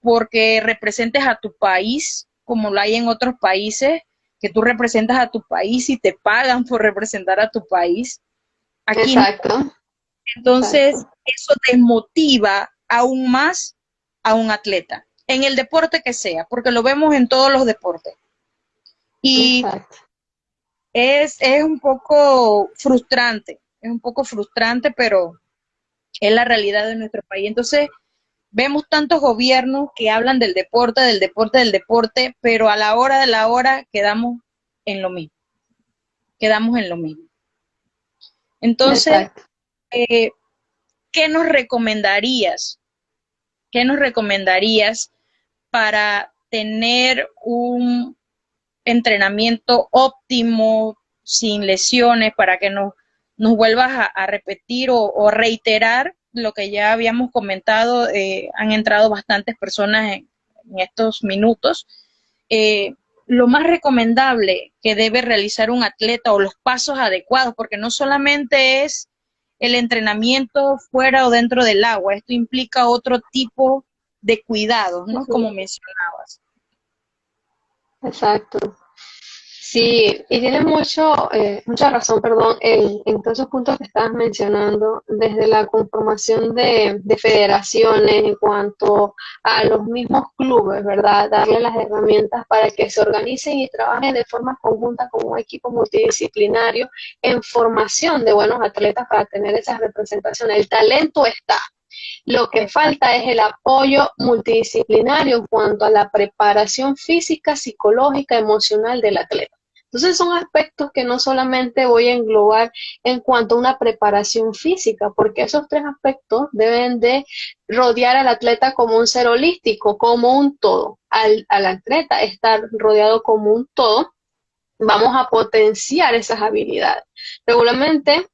porque representes a tu país, como lo hay en otros países, que tú representas a tu país y te pagan por representar a tu país. Aquí no. exacto, Entonces, exacto, eso desmotiva aún más a un atleta, en el deporte que sea, porque lo vemos en todos los deportes. Y exacto. es un poco frustrante, pero es la realidad de nuestro país. Entonces, vemos tantos gobiernos que hablan del deporte, del deporte, del deporte, pero a la hora de la hora en lo mismo, quedamos en lo mismo. Entonces, Exacto. eh, ¿qué nos recomendarías? ¿Qué nos recomendarías para tener un entrenamiento óptimo, sin lesiones, para que nos vuelvas a repetir o reiterar lo que ya habíamos comentado? Han entrado bastantes personas en estos minutos. Eh, lo más recomendable que debe realizar un atleta o los pasos adecuados, porque no solamente es el entrenamiento fuera o dentro del agua, esto implica otro tipo de cuidados, ¿no? Como Ujú. mencionabas. Exacto. Sí, y tienes mucha razón, perdón, en todos esos puntos que estabas mencionando, desde la conformación de federaciones en cuanto a los mismos clubes, ¿verdad? Darle las herramientas para que se organicen y trabajen de forma conjunta como un equipo multidisciplinario en formación de buenos atletas para tener esa representación. El talento está. Lo que falta es el apoyo multidisciplinario en cuanto a la preparación física, psicológica, emocional del atleta. Entonces son aspectos que no solamente voy a englobar en cuanto a una preparación física, porque esos tres aspectos deben de rodear al atleta como un ser holístico, como un todo. Al atleta estar rodeado como un todo, vamos a potenciar esas habilidades. Regularmente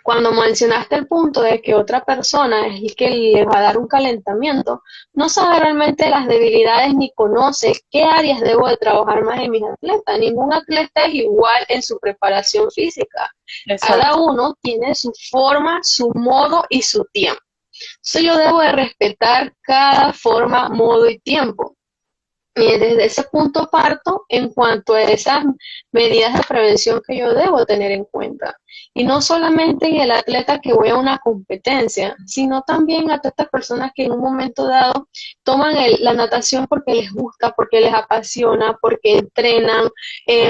cuando mencionaste el punto de que otra persona es el que le va a dar un calentamiento, no sabe realmente las debilidades ni conoce qué áreas debo de trabajar más en mis atletas. Ningún atleta es igual en su preparación física. Cada Exacto. uno tiene su forma, su modo y su tiempo. Entonces yo debo de respetar cada forma, modo y tiempo. Y desde ese punto parto en cuanto a esas medidas de prevención que yo debo tener en cuenta. Y no solamente en el atleta que voy a una competencia, sino también a todas estas personas que en un momento dado toman la natación porque les gusta, porque les apasiona, porque entrenan,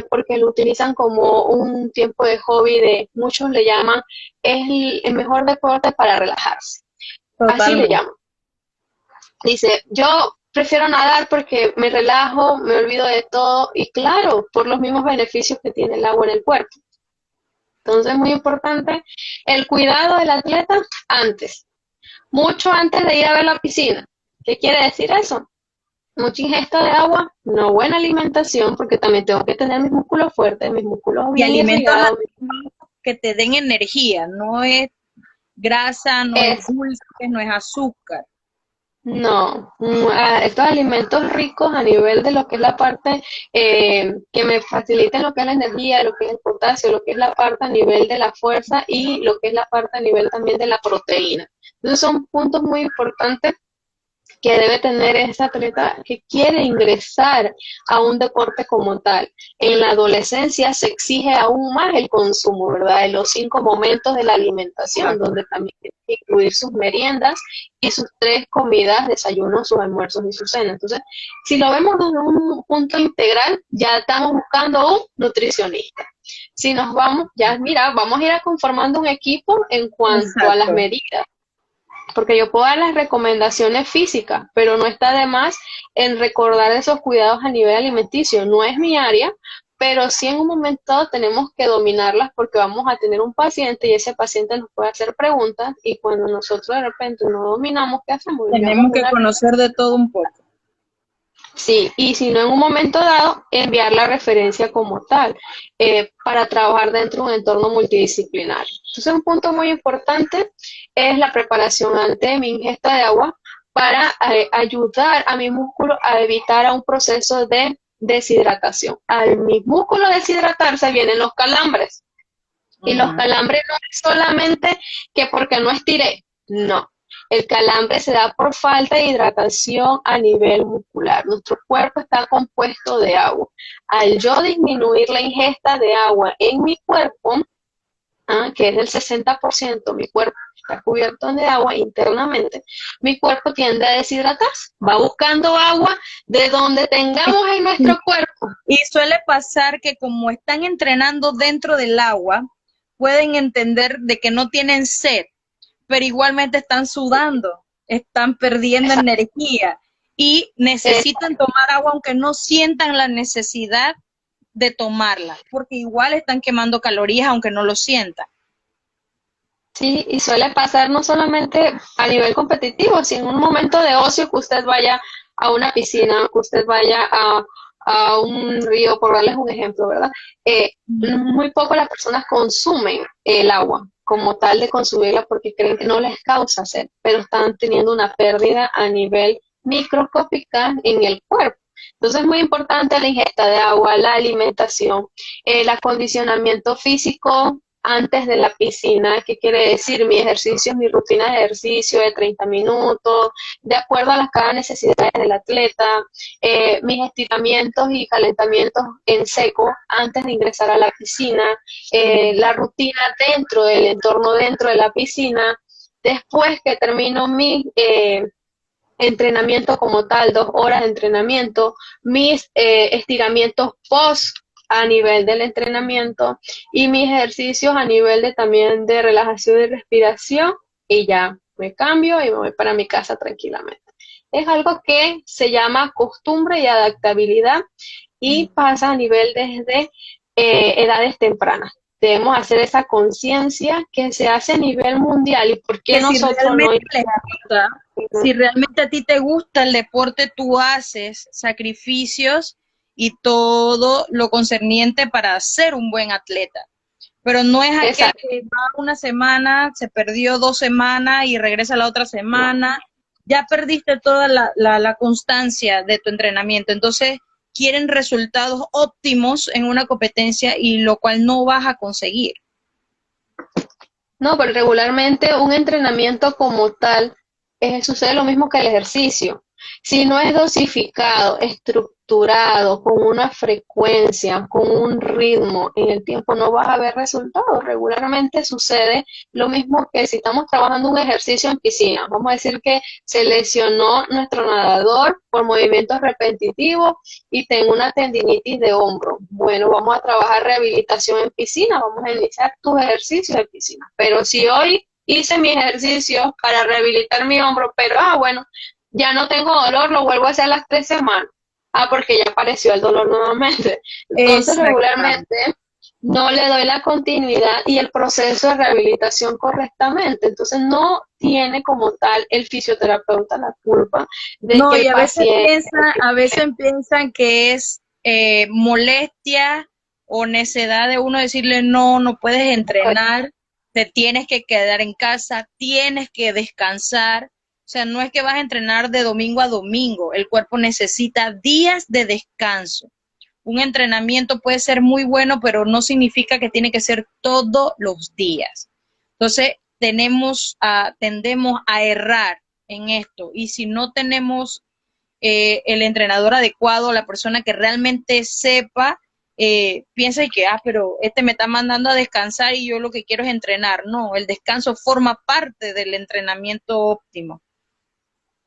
porque lo utilizan como un tiempo de hobby, de muchos le llaman, es el mejor deporte para relajarse. Así le Totalmente. llaman. Dice, yo prefiero nadar porque me relajo, me olvido de todo y claro, por los mismos beneficios que tiene el agua en el cuerpo. Entonces es muy importante el cuidado del atleta antes, mucho antes de ir a ver la piscina. ¿Qué quiere decir eso? Mucha ingesta de agua, no buena alimentación, porque también tengo que tener mis músculos fuertes, mis músculos Y bien alimentos irrigados. que te den energía, no es grasa, no es Es dulce, no es azúcar. No, estos alimentos ricos a nivel de lo que es la parte que me faciliten lo que es la energía, lo que es el potasio, lo que es la parte a nivel de la fuerza y lo que es la parte a nivel también de la proteína. Entonces son puntos muy importantes que debe tener ese atleta que quiere ingresar a un deporte como tal. En la adolescencia se exige aún más el consumo, ¿verdad? De los 5 momentos de la alimentación, donde también tiene que incluir sus meriendas y sus 3 comidas, desayunos, sus almuerzos y su cena. Entonces, si lo vemos desde un punto integral, ya estamos buscando un nutricionista. Si nos vamos, ya mira, vamos a ir conformando un equipo en cuanto a las Exacto. medidas, porque yo puedo dar las recomendaciones físicas, pero no está de más en recordar esos cuidados a nivel alimenticio. No es mi área, pero sí en un momento dado tenemos que dominarlas porque vamos a tener un paciente y ese paciente nos puede hacer preguntas y cuando nosotros de repente no dominamos, ¿qué hacemos? Enviamos Tenemos que una. conocer de todo un poco. Sí, y si no en un momento dado, enviar la referencia como tal para trabajar dentro de un entorno multidisciplinario. Entonces, un punto muy importante es la preparación antes de mi ingesta de agua para ayudar a mi músculo a evitar a un proceso de deshidratación. Al mi músculo deshidratarse vienen los calambres. Y los Ujú. calambres no es solamente que porque no estiré, no. El calambre se da por falta de hidratación a nivel muscular. Nuestro cuerpo está compuesto de agua. Al yo disminuir la ingesta de agua en mi cuerpo, que es del 60%, mi cuerpo está cubierto de agua internamente, mi cuerpo tiende a deshidratarse. Va buscando agua de donde tengamos en nuestro cuerpo. Y suele pasar que como están entrenando dentro del agua, pueden entender de que no tienen sed, pero igualmente están sudando, están perdiendo energía y necesitan tomar agua aunque no sientan la necesidad de tomarla, porque igual están quemando calorías aunque no lo sientan. Sí, y suele pasar no solamente a nivel competitivo, sino en un momento de ocio que usted vaya a una piscina, que usted vaya a un río, por darles un ejemplo, ¿verdad? Muy poco las personas consumen el agua como tal de consumirla porque creen que no les causa sed, pero están teniendo una pérdida a nivel microscópica en el cuerpo. Entonces es muy importante la ingesta de agua, la alimentación, el acondicionamiento físico antes de la piscina. ¿Qué quiere decir? Mi ejercicio, mi rutina de ejercicio de 30 minutos, de acuerdo a las cada necesidades del atleta, mis estiramientos y calentamientos en seco antes de ingresar a la piscina, la rutina dentro del entorno, dentro de la piscina, después que termino mi entrenamiento como tal, 2 horas de entrenamiento, mis estiramientos post a nivel del entrenamiento y mis ejercicios a nivel de también de relajación y respiración y ya me cambio y me voy para mi casa tranquilamente. Es algo que se llama costumbre y adaptabilidad y pasa a nivel desde edades tempranas. Debemos hacer esa conciencia que se hace a nivel mundial y por qué Que si nosotros no. realmente les gusta, si realmente a ti te gusta el deporte, tú haces sacrificios y todo lo concerniente para ser un buen atleta. Pero no es aquel Exacto. que va una semana, se perdió 2 semanas y regresa la otra No. semana. Ya perdiste toda la constancia de tu entrenamiento. Entonces, quieren resultados óptimos en una competencia y lo cual no vas a conseguir. No, pero regularmente un entrenamiento como tal sucede lo mismo que el ejercicio. Si no es dosificado, estructurado, con una frecuencia, con un ritmo en el tiempo, no vas a ver resultados. Regularmente sucede lo mismo que si estamos trabajando un ejercicio en piscina. Vamos a decir que se lesionó nuestro nadador por movimientos repetitivos y tengo una tendinitis de hombro. Bueno, vamos a trabajar rehabilitación en piscina, vamos a iniciar tus ejercicios de piscina. Pero si hoy hice mi ejercicio para rehabilitar mi hombro, pero bueno, ya no tengo dolor, lo vuelvo a hacer a las 3 semanas. Porque ya apareció el dolor nuevamente. Entonces, Exactamente. regularmente no le doy la continuidad y el proceso de rehabilitación correctamente. Entonces, no tiene como tal el fisioterapeuta la culpa de No, que y el paciente. a veces piensan que es molestia o necedad de uno decirle no, no puedes entrenar, te tienes que quedar en casa, tienes que descansar. O sea, no es que vas a entrenar de domingo a domingo, el cuerpo necesita días de descanso. Un entrenamiento puede ser muy bueno, pero no significa que tiene que ser todos los días. Entonces, tendemos a errar en esto. Y si no tenemos el entrenador adecuado, la persona que realmente sepa, piensa que, pero este me está mandando a descansar y yo lo que quiero es entrenar. No, el descanso forma parte del entrenamiento óptimo.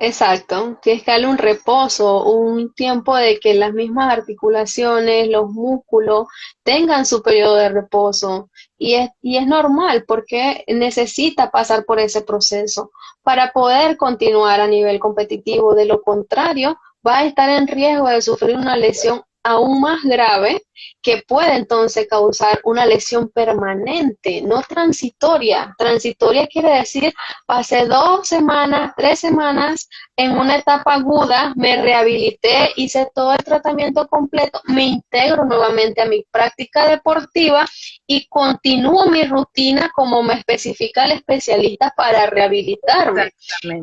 Exacto, tienes que darle un reposo, un tiempo de que las mismas articulaciones, los músculos tengan su periodo de reposo y es normal porque necesita pasar por ese proceso para poder continuar a nivel competitivo. De lo contrario, va a estar en riesgo de sufrir una lesión aún más grave que puede entonces causar una lesión permanente, no transitoria. Transitoria quiere decir, pasé 2 semanas, 3 semanas en una etapa aguda, me rehabilité, hice todo el tratamiento completo, me integro nuevamente a mi práctica deportiva y continúo mi rutina como me especifica el especialista para rehabilitarme.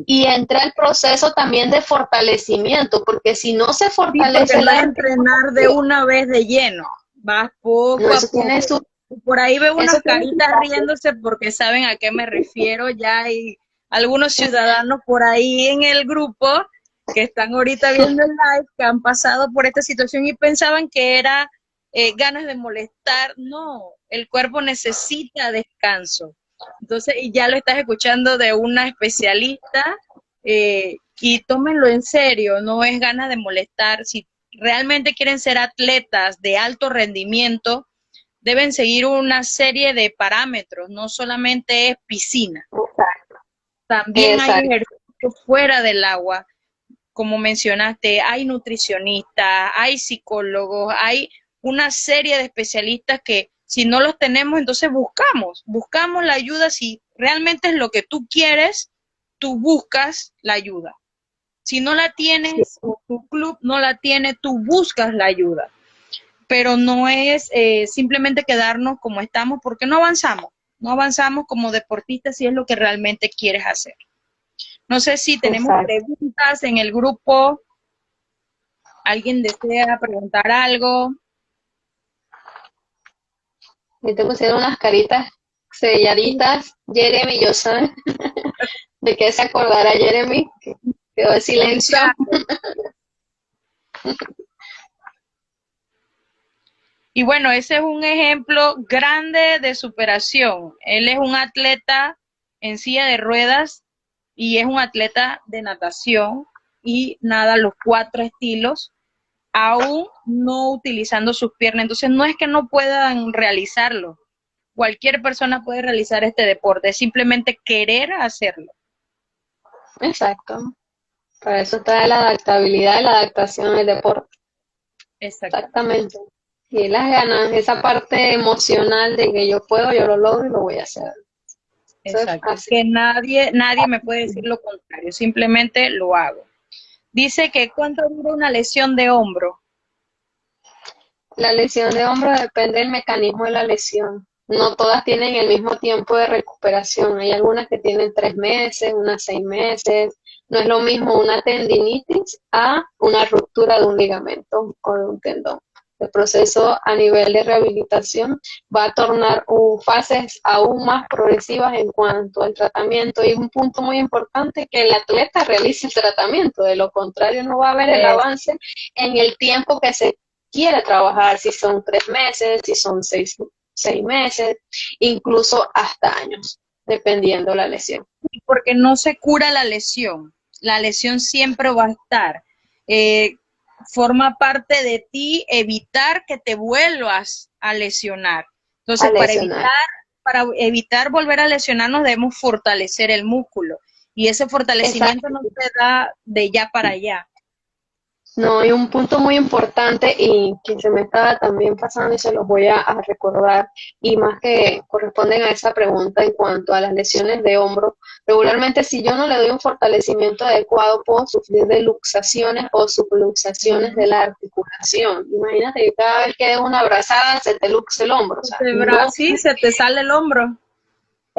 Y entra el proceso también de fortalecimiento, porque si no se Sí, porque fortalece no es la entrenar de una vez de lleno, vas poco no, a eso tiene poco. su, Por ahí veo eso unas tiene su caritas fase. riéndose porque saben a qué me refiero. Ya hay algunos ciudadanos por ahí en el grupo que están ahorita viendo el live, que han pasado por esta situación y pensaban que era ganas de molestar. No, el cuerpo necesita descanso. Entonces, y ya lo estás escuchando de una especialista, y tómenlo en serio, no es ganas de molestar. Si realmente quieren ser atletas de alto rendimiento, deben seguir una serie de parámetros, no solamente es piscina, también hay Exacto. ejercicio fuera del agua, como mencionaste, hay nutricionistas, hay psicólogos, hay una serie de especialistas que si no los tenemos, entonces buscamos la ayuda. Si realmente es lo que tú quieres, tú buscas la ayuda. Si no la Sí, tienes o tu club no la tiene, tú buscas la ayuda. Pero no es simplemente quedarnos como estamos porque no avanzamos como deportistas si es lo que realmente quieres hacer. No sé si tenemos exacto. preguntas en el grupo, alguien desea preguntar algo. Y te pusieron unas caritas selladitas, Jeremy y Josan. ¿De qué se acordará Jeremy? Quedó en silencio. Y bueno, ese es un ejemplo grande de superación. Él es un atleta en silla de ruedas y es un atleta de natación y nada los 4 estilos, aún no utilizando sus piernas. Entonces no es que no puedan realizarlo. Cualquier persona puede realizar este deporte, es simplemente querer hacerlo. Exacto. Para eso está la adaptabilidad y la adaptación al deporte. Exactamente. Exactamente. Y las ganas, esa parte emocional de que yo puedo, yo lo logro y lo voy a hacer. Eso es Exacto. fácil. Que nadie me puede decir lo contrario, simplemente lo hago. Dice que ¿cuánto dura una lesión de hombro? La lesión de hombro depende del mecanismo de la lesión. No todas tienen el mismo tiempo de recuperación. Hay algunas que tienen 3 meses, unas 6 meses. No es lo mismo una tendinitis a una ruptura de un ligamento o de un tendón. El proceso a nivel de rehabilitación va a tornar fases aún más progresivas en cuanto al tratamiento. Y un punto muy importante, que el atleta realice el tratamiento. De lo contrario, no va a haber el Es avance en el tiempo que se quiere trabajar, si son 3 meses, si son 6 meses, incluso hasta años, dependiendo la lesión. porque no se cura la lesión. La lesión siempre va a estar. Eh, Forma parte de ti evitar que te vuelvas a lesionar. A Entonces, lesionar. para evitar volver a lesionarnos, debemos fortalecer el músculo. Y ese fortalecimiento Exacto. no se da de ya para allá. No, hay un punto muy importante y que se me estaba también pasando y se los voy a recordar, y más que corresponden a esa pregunta en cuanto a las lesiones de hombro. Regularmente, si yo no le doy un fortalecimiento adecuado, puedo sufrir de luxaciones o subluxaciones de la articulación. Imagínate que cada vez que des una abrazada se te luxe el hombro. O sea, no Sí, se te sale el hombro.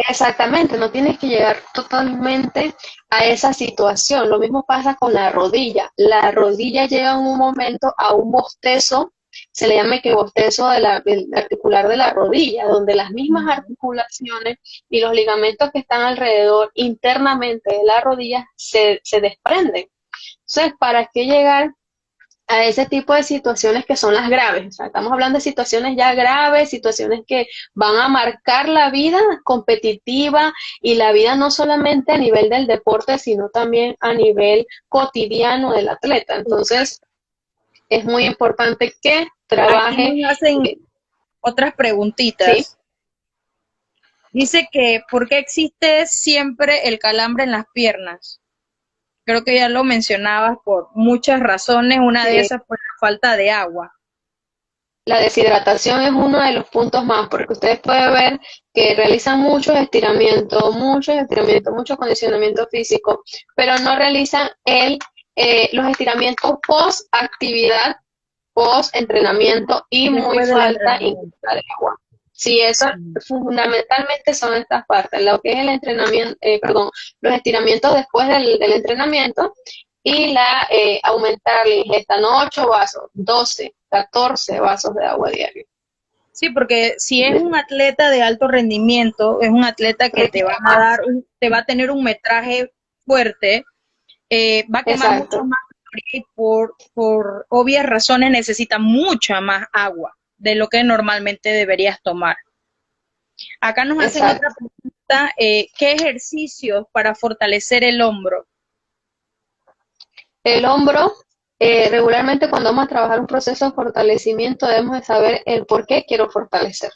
exactamente, no tienes que llegar totalmente a esa situación. Lo mismo pasa con la rodilla. La rodilla llega en un momento a un bostezo se le llama equibostezo del articular de la rodilla, donde las mismas articulaciones y los ligamentos que están alrededor internamente de la rodilla se desprenden. Entonces, ¿para qué llegar a ese tipo de situaciones que son las graves? O sea, estamos hablando de situaciones ya graves, situaciones que van a marcar la vida competitiva y la vida no solamente a nivel del deporte, sino también a nivel cotidiano del atleta. Entonces, es muy importante que Aquí trabaje. nos hacen otras Sí, preguntitas. Dice que, ¿por qué existe siempre el calambre en las piernas? Creo que ya lo mencionabas por muchas razones, una de sí. esas por la falta de agua. La deshidratación es uno de los puntos más, porque ustedes pueden ver que realizan mucho condicionamiento físico, pero no realizan los estiramientos post actividad, post entrenamiento y muy Después del falta entrenamiento. ingesta de agua. Sí, eso fundamentalmente son estas partes, lo que es el entrenamiento, los estiramientos después del entrenamiento y aumentar la ingesta, no 8 vasos, 12, 14 vasos de agua diario. Sí, porque si es un atleta de alto rendimiento, es un atleta que te va Requiere a más. dar, te va a tener un metraje fuerte, va a quemar mucho Exacto, más calorías y por obvias razones necesita mucha más agua de lo que normalmente deberías tomar. Acá nos hacen otra exacto. pregunta, ¿qué ejercicios para fortalecer el hombro? El hombro, regularmente cuando vamos a trabajar un proceso de fortalecimiento debemos de saber el por qué quiero fortalecer,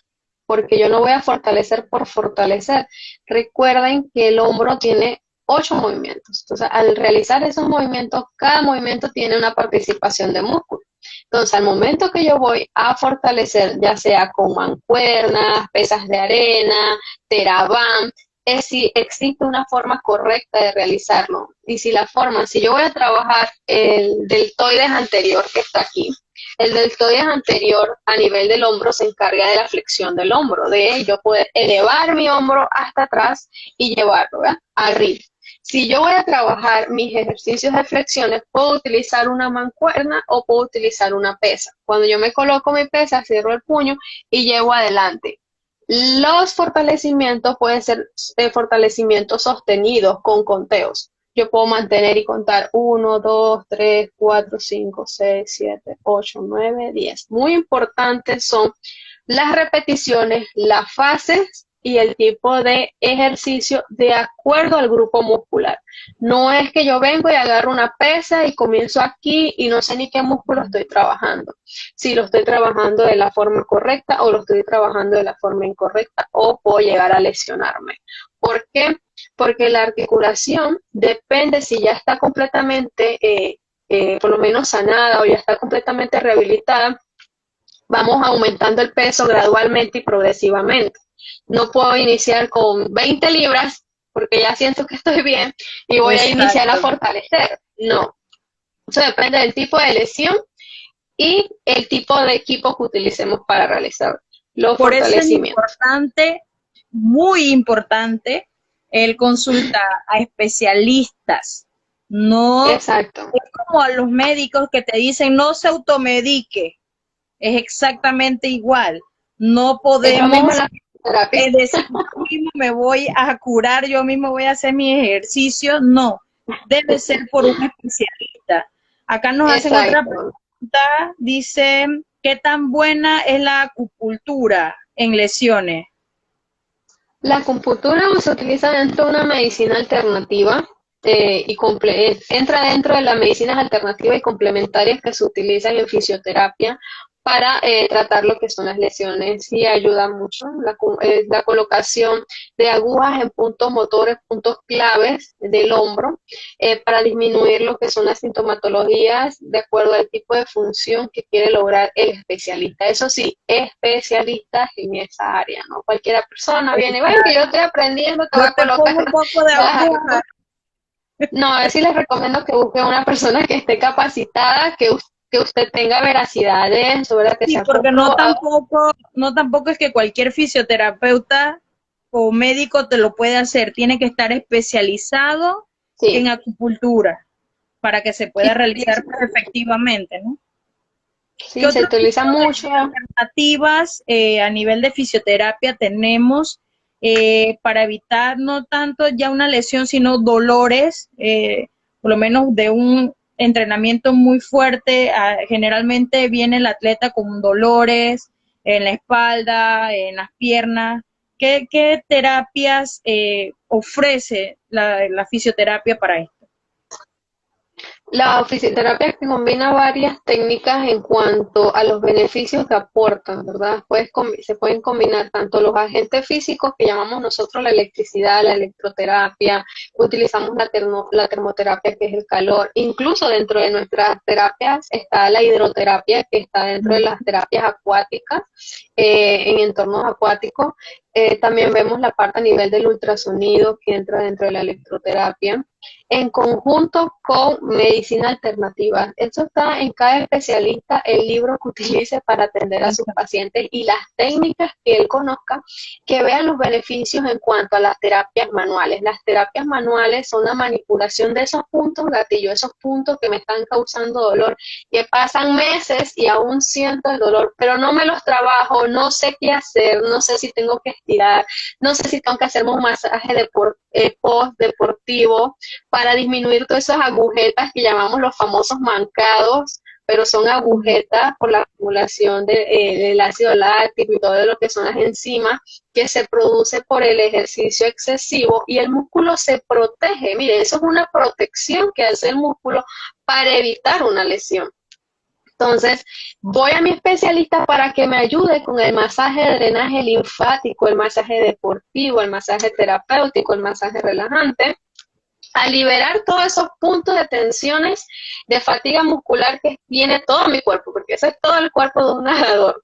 porque yo no voy a fortalecer por fortalecer. Recuerden que el hombro tiene 8 movimientos, entonces al realizar esos movimientos, cada movimiento tiene una participación de músculo. Entonces, al momento que yo voy a fortalecer, ya sea con mancuernas, pesas de arena, teraband, es si existe una forma correcta de realizarlo. Y si yo voy a trabajar el deltoides anterior que está aquí, el deltoides anterior a nivel del hombro se encarga de la flexión del hombro, de yo poder elevar mi hombro hasta atrás y llevarlo, ¿verdad?, arriba. Si yo voy a trabajar mis ejercicios de flexiones, puedo utilizar una mancuerna o puedo utilizar una pesa. Cuando yo me coloco mi pesa, cierro el puño y llevo adelante. Los fortalecimientos pueden ser fortalecimientos sostenidos con conteos. Yo puedo mantener y contar 1, 2, 3, 4, 5, 6, 7, 8, 9, 10. Muy importantes son las repeticiones, las fases y el tipo de ejercicio de acuerdo al grupo muscular. No es que yo vengo y agarro una pesa y comienzo aquí y no sé ni qué músculo estoy trabajando. Si lo estoy trabajando de la forma correcta o lo estoy trabajando de la forma incorrecta o puedo llegar a lesionarme. ¿Por qué? Porque la articulación depende si ya está completamente, por lo menos sanada o ya está completamente rehabilitada. Vamos aumentando el peso gradualmente y progresivamente. No puedo iniciar con 20 libras porque ya siento que estoy bien y voy a iniciar a Exacto. fortalecer. No, eso depende del tipo de lesión y el tipo de equipo que utilicemos para realizar los Por eso es fortalecimientos. importante, muy importante, el consultar a especialistas. No Exacto. es como a los médicos que te dicen no se automedique, es exactamente igual. No Es lo mismo en podemos la terapia. decir yo mismo me voy a curar, yo mismo voy a hacer mi ejercicio. No, debe ser por un especialista. Acá nos hacen otra Exacto. pregunta, dice, ¿qué tan buena es la acupuntura en lesiones? La acupuntura se utiliza dentro de una medicina alternativa entra dentro de las medicinas alternativas y complementarias que se utilizan en fisioterapia para tratar lo que son las lesiones y ayuda mucho la colocación de agujas en puntos motores, puntos claves del hombro para disminuir lo que son las sintomatologías de acuerdo al tipo de función que quiere lograr el especialista. Eso sí, especialistas en esa área, ¿no? Cualquiera persona viene, bueno, que yo estoy aprendiendo, te Yo voy a te colocar pongo un poco de las aguja. agujas. No, a ver si les recomiendo que busquen una persona que esté capacitada, que usted tenga veracidad de eso, ¿verdad? Que Sí, sea porque no comprobado. tampoco, no tampoco es que cualquier fisioterapeuta o médico te lo puede hacer. Tiene que estar especializado en Sí. acupuntura para que se Y pueda realizar pues, efectivamente, ¿no? ¿Qué Sí, se otro utiliza tipo mucho. de alternativas a nivel de fisioterapia tenemos para evitar no tanto ya una lesión, sino dolores, por lo menos de un entrenamiento muy fuerte? Generalmente viene el atleta con dolores en la espalda, en las piernas. ¿Qué terapias ofrece la fisioterapia para esto? La fisioterapia que combina varias técnicas en cuanto a los beneficios que aportan, ¿verdad? Se pueden combinar tanto los agentes físicos que llamamos nosotros la electricidad, la electroterapia, utilizamos la termoterapia que es el calor, incluso dentro de nuestras terapias está la hidroterapia que está dentro de las terapias acuáticas, en entornos acuáticos. También vemos la parte a nivel del ultrasonido que entra dentro de la electroterapia en conjunto con medicina alternativa. Eso está en cada especialista, el libro que utilice para atender a sus pacientes y las técnicas que él conozca, que vean los beneficios en cuanto a las terapias manuales. Las terapias manuales son la manipulación de esos puntos gatillo, esos puntos que me están causando dolor, que pasan meses y aún siento el dolor, pero no me los trabajo, no sé qué hacer, no sé si tengo que estirar, no sé si tengo que hacerme un masaje post deportivo para disminuir todas esas agujetas que llamamos los famosos mancados, pero son agujetas por la acumulación del ácido láctico y todo lo que son las enzimas que se produce por el ejercicio excesivo y el músculo se protege. Mire, eso es una protección que hace el músculo para evitar una lesión. Entonces, voy a mi especialista para que me ayude con el masaje de drenaje linfático, el masaje deportivo, el masaje terapéutico, el masaje relajante, a liberar todos esos puntos de tensiones, de fatiga muscular que tiene todo mi cuerpo, porque eso es todo el cuerpo de un nadador.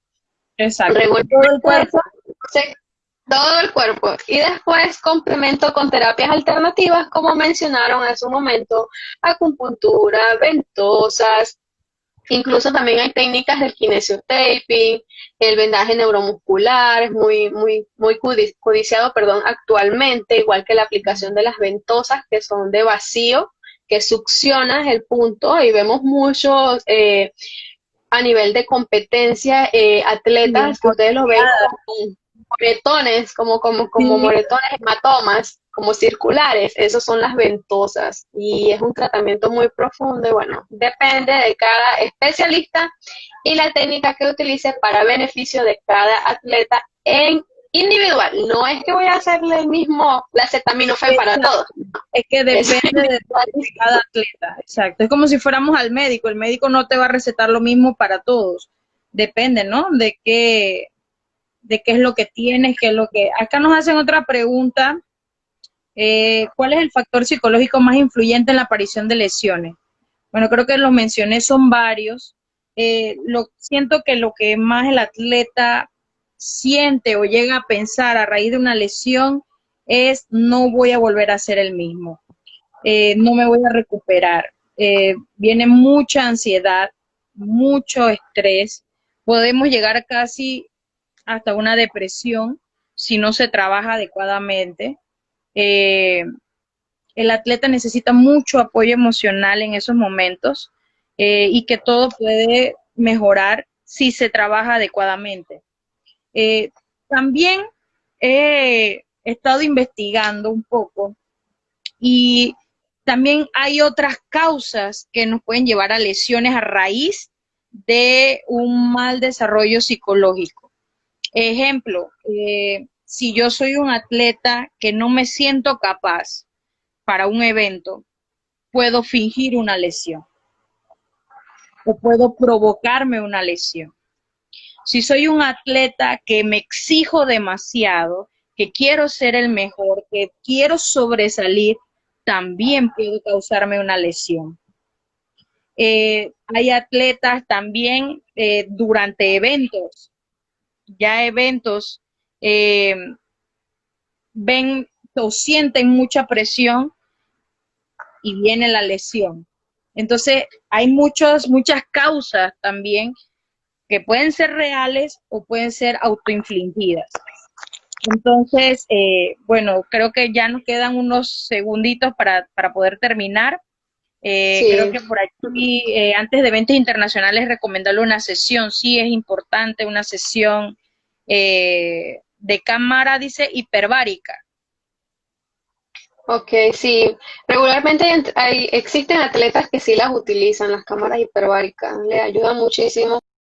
Exacto, todo el Regularmente cuerpo. eso, todo el cuerpo. Y después complemento con terapias alternativas, como mencionaron hace un momento, acupuntura, ventosas. Incluso también hay técnicas del kinesiotaping, el vendaje neuromuscular, es muy codiciado, perdón, actualmente, igual que la aplicación de las ventosas que son de vacío, que succionas el punto y vemos muchos a nivel de competencia, Bien, atletas que ustedes los ven con moretones, como sí, moretones, hematomas, como circulares, esos son las ventosas y es un tratamiento muy profundo y bueno, depende de cada especialista y la técnica que utilice para beneficio de cada atleta en individual. No es que voy a hacerle el mismo, la acetaminofén para exacto. todos, Es que es depende de cada atleta, exacto. Es como si fuéramos al médico, el médico no te va a recetar lo mismo para todos, depende, ¿no? De qué es lo que tienes, qué es lo que... Acá nos hacen otra pregunta, ¿cuál es el factor psicológico más influyente en la aparición de lesiones? Bueno, creo que los mencioné, son varios. Siento que lo que más el atleta siente o llega a pensar a raíz de una lesión es: no voy a volver a ser el mismo, no me voy a recuperar. Viene mucha ansiedad, mucho estrés, podemos llegar casi hasta una depresión si no se trabaja adecuadamente. Eh, el atleta necesita mucho apoyo emocional en esos momentos, y que todo puede mejorar si se trabaja adecuadamente. Eh, También he estado investigando un poco y también hay otras causas que nos pueden llevar a lesiones a raíz de un mal desarrollo psicológico. Ejemplo, si yo soy un atleta que no me siento capaz para un evento, puedo fingir una lesión o puedo provocarme una lesión. Si soy un atleta que me exijo demasiado, que quiero ser el mejor, que quiero sobresalir, también puedo causarme una lesión. Hay atletas también durante eventos, ya eventos, eh, ven o sienten mucha presión y viene la lesión. Entonces, hay muchas causas también que pueden ser reales o pueden ser autoinfligidas. Entonces, bueno, creo que ya nos quedan unos segunditos para poder terminar. Creo Sí, que por aquí, antes de eventos internacionales, recomendarle una sesión. Sí, es importante una sesión de cámara, dice, hiperbárica. ok, sí. Regularmente existen atletas que sí las utilizan, las cámaras hiperbáricas, les ayuda muchísimo